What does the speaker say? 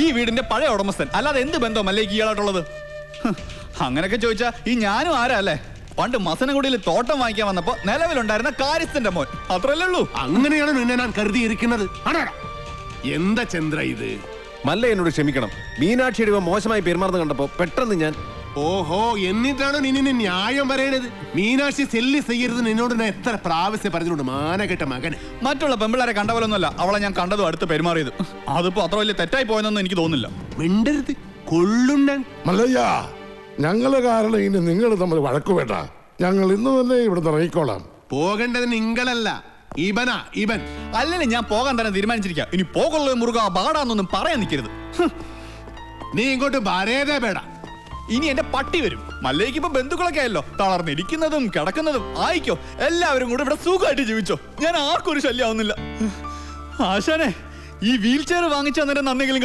ഈ വീടിന്റെ പഴയ ഉടമസ്ഥൻ. അല്ലാതെ എന്ത് ബന്ധം മല്ലേക്ക് ഇയാളായിട്ടുള്ളത്? അങ്ങനെയൊക്കെ ചോദിച്ചാ ഈ ഞാനും ആരാ അല്ലേ? പണ്ട് മസനഗുഡിയിൽ തോട്ടം വാങ്ങിക്കാൻ വന്നപ്പോ നിലവിലുണ്ടായിരുന്ന കാര്യസ്ഥന്റെ മോൻ, അത്രല്ലേ ഉള്ളൂ. അങ്ങനെയാണ് നിന്നെ ഞാൻ കരുതിയിരിക്കുന്നത്. എന്താ ചന്ദ്ര ഇത്? മല്ല എന്നോട് ക്ഷമിക്കണം. മീനാക്ഷിയുടെ മോശമായി പെരുമാറുന്ന കണ്ടപ്പോ പെട്ടെന്ന് ഞാൻ... ഓഹോ, എന്നിട്ടാണ് നിന്നെ ന്യായം പറയണത്? മീനാക്ഷി സെല്ലി ചെയ്യരുത് നിന്നോട് ഞാൻ എത്ര പ്രാവശ്യം പറഞ്ഞിട്ടുണ്ട്, മാനകെട്ട മകന്. മറ്റുള്ള പെമ്പിള്ളേരെ കണ്ട പോലൊന്നുമല്ല അവളെ ഞാൻ കണ്ടതും അടുത്ത് പെരുമാറിയത്. അതിപ്പോ അത്ര വലിയ തെറ്റായി പോയെന്നൊന്നും എനിക്ക് തോന്നുന്നില്ല. മിണ്ടരുത്, കൊള്ളുണ്ടാൻ. മല്ലയ്യ, ഞങ്ങള് കാരണം ഇനി നിങ്ങൾ തമ്മിൽ വഴക്കു വേണ്ട. ഞങ്ങൾ ഇന്ന് തന്നെ ഇവിടെ ഇറങ്ങിക്കോളാം. പോകേണ്ടത് നിങ്ങളല്ല, ഇവനാ, ഇവൻ. അല്ലെങ്കിൽ ഞാൻ പോകാൻ തന്നെ തീരുമാനിച്ചിരിക്കാം. ഇനി പോകുള്ള മുറുക പാടാന്നൊന്നും പറയാൻ നിൽക്കരുത്. നീ ഇങ്ങോട്ട് വരേതേ പേടാ. ഇനി എന്റെ പട്ടി വരും. മല്ലേക്ക് ഇപ്പൊ ബന്ധുക്കളൊക്കെ ആയല്ലോ, തളർന്നിരിക്കുന്നതും കിടക്കുന്നതും ആയിക്കോ. എല്ലാവരും കൂടെ ഇവിടെ സുഖമായിട്ട് ജീവിച്ചോ. ഞാൻ ആർക്കും ഒരു ശല്യമാവുന്നില്ല. ആശാനെ, ഈ വീൽ ചെയർ വാങ്ങിച്ചു തന്നെ നന്നെങ്കിലും